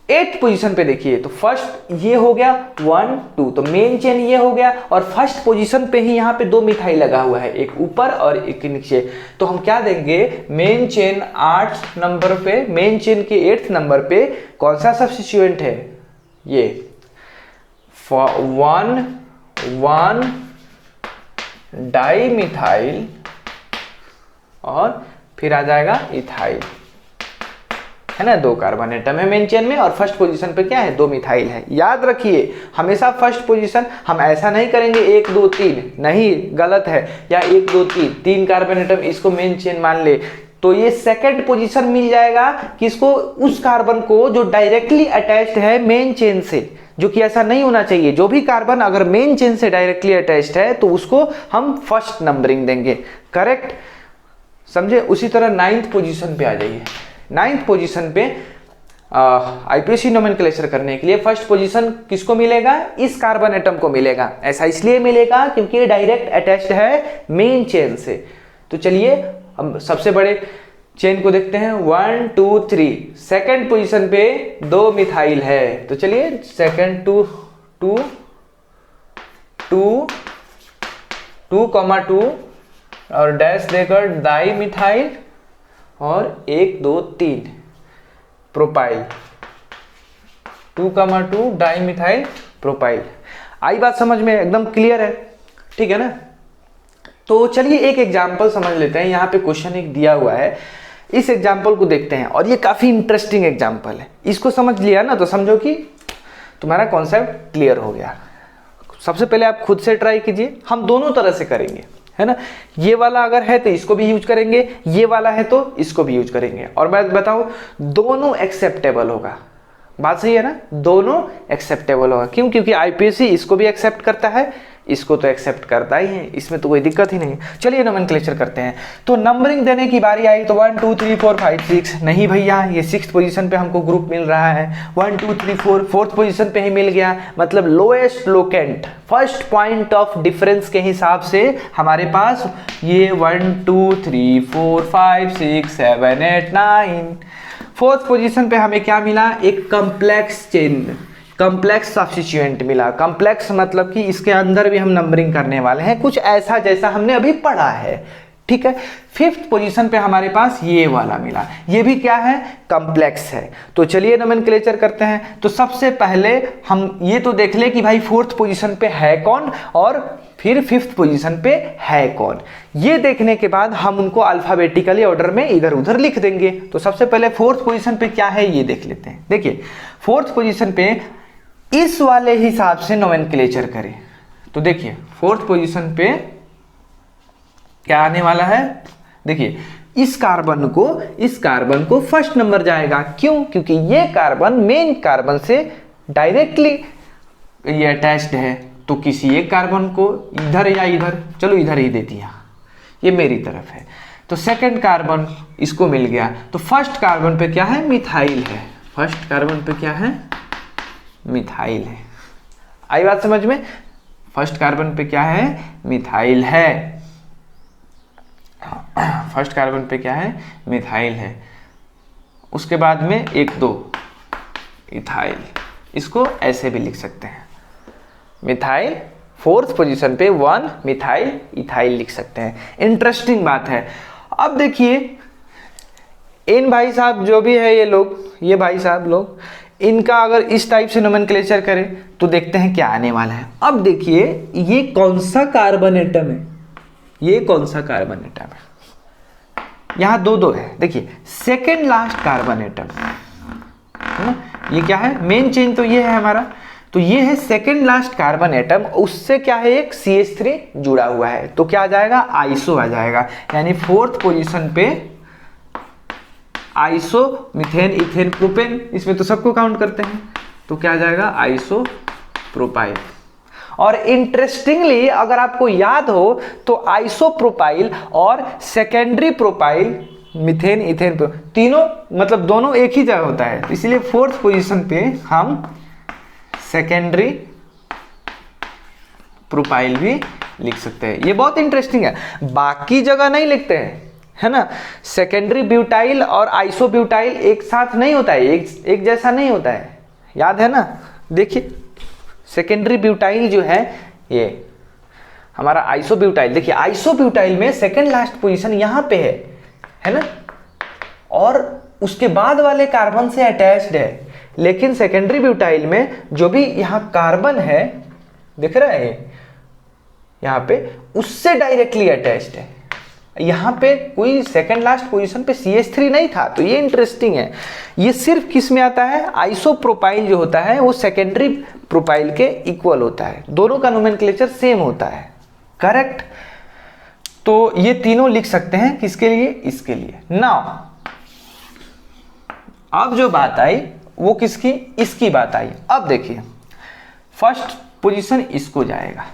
8th पोजीशन पे देखिए, तो फर्स्ट ये हो गया 1 2, तो मेन चेन ये हो गया, और फर्स्ट पोजीशन पे ही यहाँ पे 2 मिथाइल लगा हुआ है, एक ऊपर और एक नीचे। तो हम क्या देंगे, मेन चेन 8 नंबर पे, मेन चेन के 8th नंबर पे कौन सा सब्स्टिट्यूएंट है, ये 1 डाई मिथाइल, और फिर आ जाएगा इथाइल, है ना। 2 कार्बन एटम है मेन चेन में, और फर्स्ट पोजीशन पे क्या है, 2 मिथाइल है। याद रखिए हमेशा फर्स्ट पोजीशन, हम ऐसा नहीं करेंगे 1 2 3, नहीं, गलत है, या 1 2 3 कार्बन एटम इसको मेन चेन मान ले, तो ये सेकंड पोजीशन मिल जाएगा किसको, उस कार्बन को जो डायरेक्टली अटैच्ड है मेन चेन से, जो कि ऐसा नहीं होना चाहिए। जो भी कार्बन अगर मेन चेन से डायरेक्टली अटैच्ड है तो उसको हम फर्स्ट नंबरिंग देंगे, करेक्ट, समझे। उसी तरह 9th पोजीशन पे आ जाइए। 9th पोजीशन पे आईपीएससी नोमेनक्लेचर करने के लिए फर्स्ट पोजीशन किसको मिलेगा, इस कार्बन एटम को मिलेगा। ऐसा इसलिए मिलेगा क्योंकि ये डायरेक्ट अटैच्ड है मेन चेन से। तो चलिए हम सबसे बड़े चेन को देखते हैं, 1 2 3, सेकंड पोजीशन पे 2 मिथाइल है, तो चलिए सेकंड 2 2 2 2, और डैश देकर डाई मिथाइल, और 1 2 3 प्रोपाइल, 2, डाई मिथाइल प्रोपाइल। आई बात समझ में, एकदम क्लियर है, ठीक है ना। तो चलिए एक एग्जाम्पल समझ लेते हैं। यहाँ पे क्वेश्चन एक दिया हुआ है, इस एग्जाम्पल को देखते हैं, और ये काफी इंटरेस्टिंग एग्जाम्पल है। इसको समझ लिया ना तो समझो कि तुम्हारा कॉन्सेप्ट क्लियर हो गया। सबसे पहले आप खुद से ट्राई कीजिए, हम दोनों तरह से करेंगे, है ना। ये वाला अगर है तो इसको भी यूज करेंगे, ये वाला है तो इसको भी यूज करेंगे, और मैं बताऊं दोनों एक्सेप्टेबल होगा। बात सही है ना, दोनों एक्सेप्टेबल होगा। क्यों, क्योंकि आईपीएससी इसको भी एक्सेप्ट करता है, इसको तो एक्सेप्ट करता ही है, इसमें तो कोई दिक्कत ही नहीं। चलिए नोमेनक्लेचर करते हैं। तो नंबरिंग देने की बारी आई तो 1 2 3 4 5 6, नहीं भैया ये 6th पोजीशन पे हमको ग्रुप मिल रहा है, 1 2 3 4 4th पोजीशन पे ही मिल गया, मतलब lowest locant, first point of difference के हिसाब से हमारे पास ये 1 2 3 4 5 6 7 8 9। 4th पोजीशन पे हमें क्या मिला, एक कॉम्प्लेक्स चेन, कॉम्प्लेक्स सब्स्टिट्यूएंट मिला। कॉम्प्लेक्स मतलब कि इसके अंदर भी हम नंबरिंग करने वाले हैं, कुछ ऐसा जैसा हमने अभी पढ़ा है, ठीक है। 5th पोजीशन पे हमारे पास ये वाला मिला, ये भी क्या है, कॉम्प्लेक्स है। तो चलिए नोमेनक्लेचर करते हैं। तो सबसे पहले हम ये तो देख ले कि भाई 4th पोजीशन पे है कौन, और फिर 5th पोजीशन पे है कौन। ये देखने के बाद हम उनको अल्फाबेटिकली ऑर्डर में इधर उधर लिख देंगे। तो सबसे पहले 4th पोजीशन पे क्या है ये देख लेते हैं। देखिए 4th पोजीशन पे इस वाले हिसाब से नोमेनक्लेचर करें तो देखिए 4th पोजीशन पे क्या आने वाला है, देखिए इस कार्बन को फर्स्ट नंबर जाएगा। क्यों? क्योंकि ये कार्बन मेन कार्बन से डायरेक्टली ये अटैच्ड है, तो किसी एक कार्बन को इधर या इधर, चलो इधर ही दे दिया, ये मेरी तरफ है, तो सेकंड कार्बन इसको मिल गया। तो फर्स्ट कार्बन पे क्या है? मिथाइल है। फर्स्ट कार्बन पे क्या है? मिथाइल है। आई बात समझ में? फर्स्ट कार्बन पे क्या है? मिथाइल है। फर्स्ट कार्बन पे क्या है? मिथाइल है। उसके बाद में 1 2 इथाइल, इसको ऐसे भी लिख सकते हैं, मिथाइल। फोर्थ पोजीशन पे 1 मिथाइल इथाइल लिख सकते हैं। इंटरेस्टिंग बात है। अब देखिए इन भाई साहब जो भी है ये भाई साहब लोग, इनका अगर इस टाइप से नोमेनक्लेचर करें तो देखते हैं क्या आने वाला है। अब देखिए ये कौन सा कार्बन एटम है? ये कौन सा कार्बन एटम है? यहां 2 है। देखिए सेकेंड लास्ट कार्बन एटम है ना, ये क्या है? मेन चेन तो ये है हमारा, तो ये है सेकेंड लास्ट कार्बन एटम, उससे क्या है? एक CH3 जुड़ा हुआ है, तो क्या आ जाएगा? आइसो आ जाएगा। यानी फोर्थ पोजीशन पे आइसो, मीथेन, इथेन, प्रोपेन, इसमें तो सबको काउंट करते हैं, तो क्या आ जाएगा? Iso propyl. और इंटरेस्टिंगली अगर आपको याद हो तो आइसोप्रोपाइल और सेकेंडरी प्रोपाइल, मीथेन, इथेन, तीनों मतलब दोनों एक ही जगह होता है, इसलिए फोर्थ पोजीशन पे हम सेकेंडरी प्रोपाइल भी लिख सकते हैं। ये बहुत इंटरेस्टिंग है, बाकी जगह नहीं लिखते हैं, है ना। सेकेंडरी ब्यूटाइल और आइसोब्यूटाइल एक साथ नहीं होता है, एक जैसा नहीं होता है, याद है ना। देखिए सेकेंडरी ब्यूटाइल जो है ये हमारा आइसोब्यूटाइल, देखिए आइसोब्यूटाइल में सेकेंड लास्ट पोजीशन यहां पे है ना, और उसके बाद वाले कार्बन से अटैच्ड है। लेकिन सेकेंडरी ब्यूटाइल में जो भी यहां कार्बन है, दिख रहा है यहां पे, उससे डायरेक्टली अटैच्ड है। यहां पे कोई सेकेंड लास्ट पोजीशन पे CH3 नहीं था, तो ये इंटरेस्टिंग है। ये सिर्फ किस में आता है? आइसोप्रोपाइल जो होता है वो सेकेंडरी प्रोपाइल के इक्वल होता है, दोनों का नोमेनक्लेचर सेम होता है। करेक्ट? तो ये तीनों लिख सकते हैं किसके लिए? इसके लिए। नाउ अब जो बात आई वो किसकी? इसकी बात आई। अब देखिए फर्स्ट पोजीशन इसको जाएगा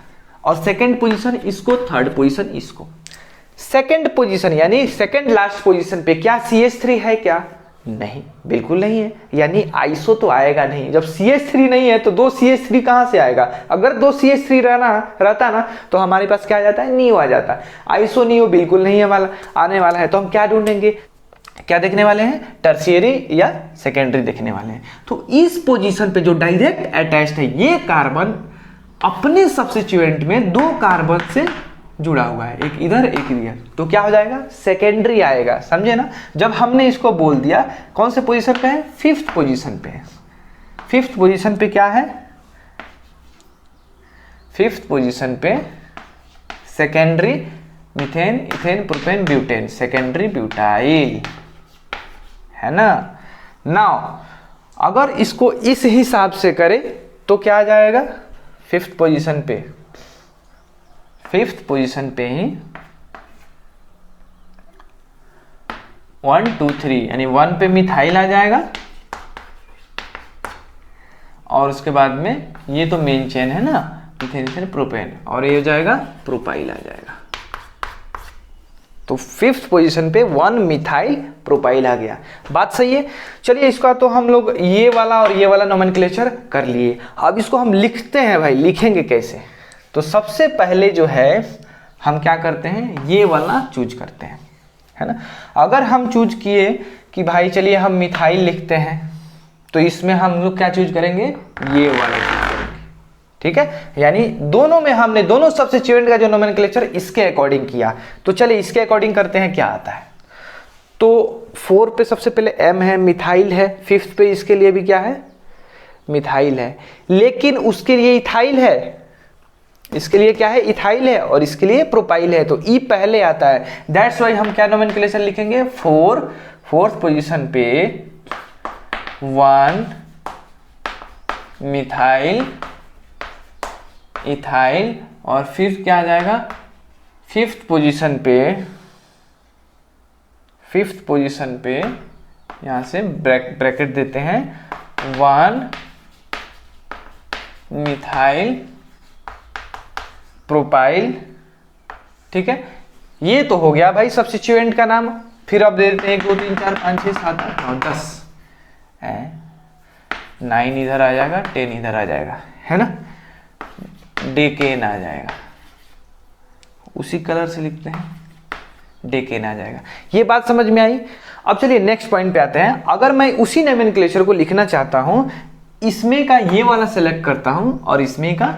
और सेकंड पोजीशन इसको, थर्ड पोजीशन इसको। सेकंड पोजीशन यानी सेकंड लास्ट पोजीशन पे क्या CH3 है? क्या नहीं, बिल्कुल नहीं है, यानी आइसो तो आएगा नहीं। जब CH3 नहीं है तो 2 CH3 कहां से आएगा? अगर 2 CH3 रहता ना तो हमारे पास क्या आ जाता है? नियो आ जाता। आइसो नियो बिल्कुल नहीं है वाला आने वाला है, तो हम क्या ढूंढेंगे? क्या देखने वाले हैं? टर्शियरी या सेकेंडरी देखने वाले हैं। तो इस पोजीशन पे जो डायरेक्ट अटैच्ड है ये कार्बन अपने सब्स्टिट्यूएंट में 2 कार्बन से जुड़ा हुआ है, एक इधर एक इधर, तो क्या हो जाएगा? सेकेंडरी आएगा। समझे ना? जब हमने इसको बोल दिया कौन से पोजीशन पे है? फिफ्थ पोजीशन पे है। फिफ्थ पोजीशन पे क्या है? फिफ्थ पोजीशन पे secondary methane, ethane, propane, butane, secondary butyl, है ना। नाउ अगर इसको इस हिसाब से करें तो क्या आ जाएगा? फिफ्थ पोजीशन पे, फिफ्थ पोजीशन पे ही 1 2 3 यानी 1 पे मिथाइल आ जाएगा, और उसके बाद में ये तो मेन चेन है ना, इथेन, इथेन, प्रोपेन, और ये हो जाएगा प्रोपाइल आ जाएगा। तो फिफ्थ पोजीशन पे 1 मिथाइल प्रोपाइल आ गया। बात सही है? चलिए इसका तो हम लोग ये वाला और ये वाला नोमेनक्लेचर कर लिए। अब इसको हम लिखते हैं भाई, लिखेंगे कैसे? तो सबसे पहले जो है हम क्या करते हैं? ये वाला चूज करते हैं, है ना। अगर हम चूज किए कि भाई चलिए हम मिथाइल लिखते हैं, तो इसमें हम लोग क्या चूज करेंगे? ये वाला चूज करेंगे, ठीक है। यानी दोनों में हमने दोनों सब्स्टिट्यूएंट का जो नोमेनक्लेचर इसके अकॉर्डिंग किया। तो चलिए इसके अकॉर्डिंग करते हैं क्या आता है। तो 4 पे सबसे पहले M है, मिथाइल है। फिफ्थ पे इसके लिए भी क्या है? मिथाइल है, लेकिन उसके लिए इथाइल है, इसके लिए क्या है? इथाइल है, और इसके लिए प्रोपाइल है, तो E पहले आता है। दैट्स वाई हम क्या नोमेनक्लेचर लिखेंगे? फोर्थ पोजीशन पे 1 मिथाइल इथाइल, और फिफ्थ क्या आ जाएगा? फिफ्थ पोजीशन पे 5th पोजीशन पे यहाँ से ब्रैकेट देते हैं 1 मिथाइल प्रोपाइल। ठीक है, ये तो हो गया भाई सब्स्टिट्यूएंट का नाम। फिर अब दे देते हैं 1 2 3 4 5 6 7 8 9 10 है, 9 इधर आ जाएगा, 10 इधर आ जाएगा, है ना, डेकेन आ जाएगा, उसी कलर से लिखते हैं, डेकेन आ जाएगा। ये बात समझ में आई। अब चलिए नेक्स्ट पॉइंट पे आते हैं। अगर मैं उसी नोमेनक्लेचर को लिखना चाहता हूं, इसमें का ये वाला सेलेक्ट करता हूं और इसमें का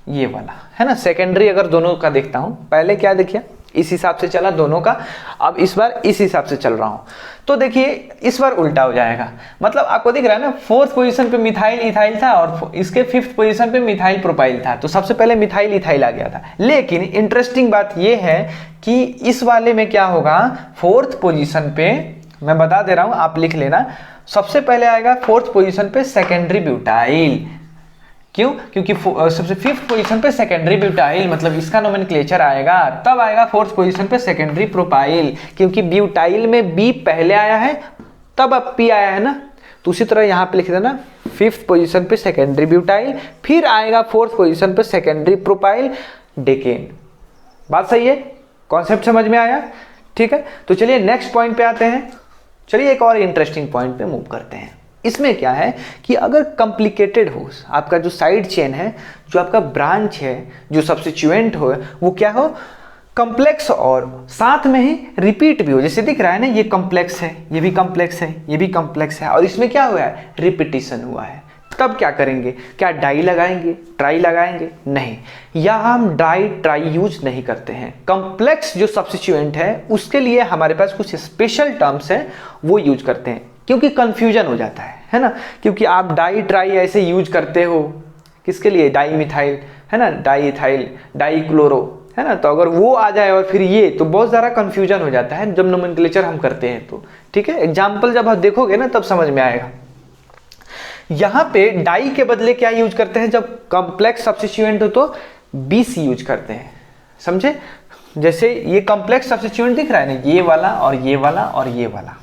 ये वाला, है ना, सेकेंडरी अगर दोनों का देखता हूं, पहले क्या देखिए इस हिसाब से चला दोनों का, अब इस बार इस हिसाब से चल रहा हूं, तो देखिए इस बार उल्टा हो जाएगा। मतलब आपको दिख रहा है ना, 4th पोजीशन पे मिथाइल इथाइल था और इसके 5th पोजीशन पे मिथाइल प्रोपाइल था, तो सबसे पहले मिथाइल इथाइल आ गया था। लेकिन इंटरेस्टिंग बात ये है कि इस वाले में क्या होगा, 4th पोजीशन पे, मैं बता दे रहा हूं आप लिख लेना, सबसे पहले आएगा 4th पोजीशन पे सेकेंडरी ब्यूटाइल। क्यों? क्योंकि सबसे 5th पोजीशन पे सेकेंडरी ब्यूटाइल, मतलब इसका नोमेनक्लेचर आएगा। तब आएगा 4th पोजीशन पे सेकेंडरी प्रोपाइल, क्योंकि ब्यूटाइल में बी पहले आया है तब अब पी आया है ना। तो उसी तरह यहाँ पे लिख देना 5th पोजीशन पे सेकेंडरी ब्यूटाइल, फिर आएगा 4th पोजीशन पे सेकेंडरी प्रोपाइल डेकेन। बात सही है, कॉन्सेप्ट समझ में आया? ठीक है, तो चलिए नेक्स्ट पॉइंट पे आते हैं। चलिए एक और इंटरेस्टिंग पॉइंट पे मूव करते हैं। इसमें क्या है कि अगर कॉम्प्लिकेटेड हो, आपका जो साइड चेन है, जो आपका ब्रांच है, जो सब्स्टिट्यूएंट हो, वो क्या हो, कॉम्प्लेक्स और साथ में ही रिपीट भी हो। जैसे दिख रहा है ना, ये कॉम्प्लेक्स है, ये भी कॉम्प्लेक्स है, ये भी कॉम्प्लेक्स है, और इसमें क्या हुआ है, रिपीटिशन हुआ है। तब क्या करेंगे, क्या डाई लगाएंगे, ट्राई लगाएंगे? नहीं, या हम डाई ट्राई यूज नहीं करते हैं। कॉम्प्लेक्स जो सब्स्टिट्यूएंट है उसके लिए हमारे पास कुछ स्पेशल टर्म्स हैं, वो यूज करते हैं, क्योंकि कंफ्यूजन हो जाता है ना। क्योंकि आप डाई ट्राई ऐसे यूज करते हो किसके लिए, डाई मिथाइल, है ना, डाई इथाइल, डाई क्लोरो, है ना, तो अगर वो आ जाए और फिर ये, तो बहुत ज़्यादा कंफ्यूजन हो जाता है जब नोमेनक्लेचर हम करते हैं तो। ठीक है, एग्जाम्पल जब आप देखोगे ना तब समझ में आएगा। यहाँ पे डाई के बदले क्या यूज करते हैं, जब कॉम्प्लेक्स सब्स्टिट्यूएंट हो तो बीस यूज करते हैं, समझे। जैसे ये कॉम्प्लेक्स सब्स्टिट्यूएंट दिख रहा है ना, ये वाला और ये वाला और ये वाला,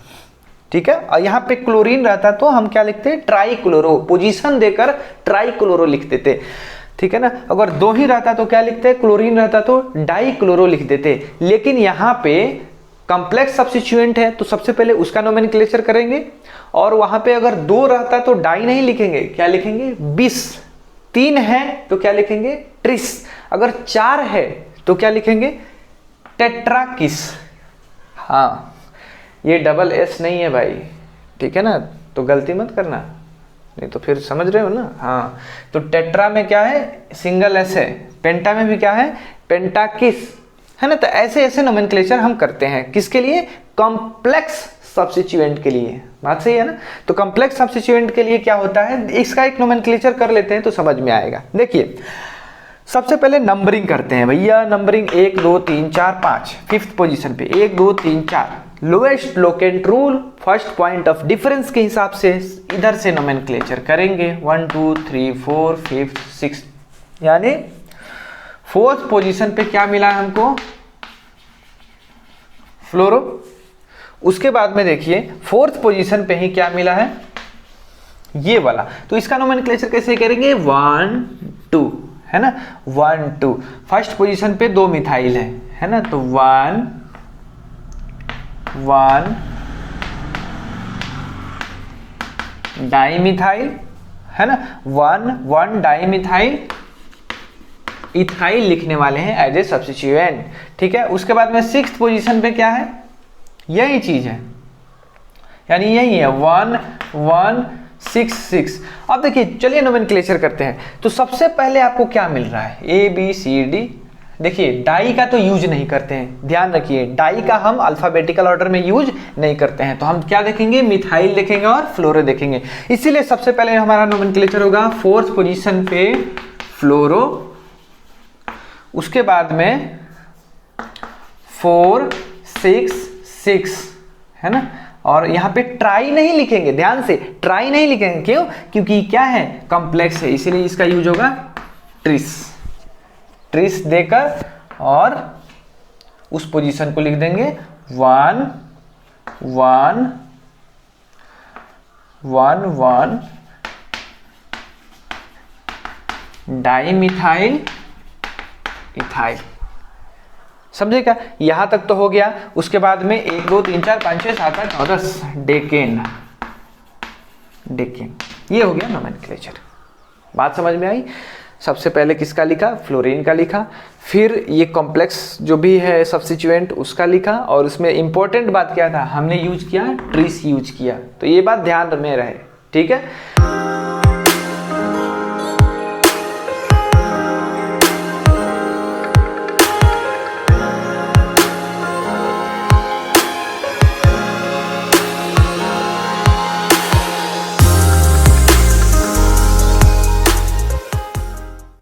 ठीक है। और यहाँ पे क्लोरीन रहता तो हम क्या लिखते हैं, ट्राई क्लोरो, पोजीशन देकर ट्राई क्लोरो लिख देते, ठीक है ना। अगर दो ही रहता तो क्या लिखते, क्लोरीन रहता तो डाई क्लोरो लिख देते। लेकिन यहाँ पे कॉम्प्लेक्स सब्स्टिट्यूएंट है तो सबसे पहले उसका नोमेनक्लेचर करेंगे, और वहां पे अगर दो रहता तो डाई नहीं लिखेंगे, क्या लिखेंगे, बिस। तीन है तो क्या लिखेंगे, ट्रिस। अगर चार है तो क्या लिखेंगे, टेट्राकिस। हाँ, ये डबल एस नहीं है भाई, ठीक है ना, तो गलती मत करना, नहीं तो फिर समझ रहे हो ना। हाँ, तो टेट्रा में क्या है, सिंगल एस है, पेंटा में भी क्या है, पेंटाकिस, है ना। तो ऐसे ऐसे नोमेनक्लेचर हम करते हैं, किसके लिए, कॉम्प्लेक्स सब्स्टिट्यूएंट के लिए। बात सही है ना। तो कॉम्प्लेक्स सब्स्टिट्यूएंट के लिए क्या होता है, इसका एक नोमेनक्लेचर कर लेते हैं तो समझ में आएगा। देखिए सबसे पहले नंबरिंग करते हैं भैया, नंबरिंग 1 2 3 4 5, 5th पोजीशन पे 1 2 3 4, lowest locant rule, first point of difference के हिसाब से इधर से नोमेनक्लेचर करेंगे 1 2 3 4 5 6, यानी 4th पोजीशन पे क्या मिला है हमको, फ्लोरो। उसके बाद में देखिए 4th पोजीशन पे ही क्या मिला है, ये वाला। तो इसका नोमेनक्लेचर कैसे करेंगे, 1 2, है ना, 1 2। फर्स्ट पोजीशन पे 2 मिथाइल है ना, तो 1 1 डाई मिथाइल, है ना, 1 1 डाई मिथाइल, इथाइल लिखने वाले हैं एज ए सब्स्टिट्यूएंट, ठीक है। उसके बाद में 6th पोजीशन पे क्या है, यही चीज है, यानी यही है 1 1 6 6। अब देखिए चलिए नोमेनक्लेचर करते हैं। तो सबसे पहले आपको क्या मिल रहा है, ए बी सी डी। देखिए डाई का तो यूज नहीं करते हैं, ध्यान रखिए, डाई का हम अल्फाबेटिकल ऑर्डर में यूज नहीं करते हैं। तो हम क्या देखेंगे, मिथाइल देखेंगे और फ्लोरो देखेंगे। इसीलिए सबसे पहले हमारा नोमेनक्लेचर होगा 4th पोजीशन पे फ्लोरो, उसके बाद में 4 6 6, है ना। और यहाँ पे ट्राई नहीं लिखेंगे, ध्यान से ट्राई नहीं लिखेंगे, क्यों, क्योंकि क्या है, कॉम्प्लेक्स है, इसीलिए इसका यूज होगा ट्रिस। ट्रिस देकर और उस पोजीशन को लिख देंगे 1 1 1 1 डाइमिथाइल इथाइल। समझे क्या? यहां तक तो हो गया। उसके बाद में 1 2 3 4 5 6 7 8 9 10 डेकेन। डेकेन ये हो गया नोमेनक्लेचर। बात समझ में आई? सबसे पहले किसका लिखा? फ्लोरीन का लिखा। फिर ये कॉम्प्लेक्स जो भी है सब्स्टिट्यूएंट उसका लिखा, और उसमें इंपॉर्टेंट बात क्या था, हमने यूज किया ट्रिस यूज किया। तो ये बात ध्यान में रहे, ठीक है।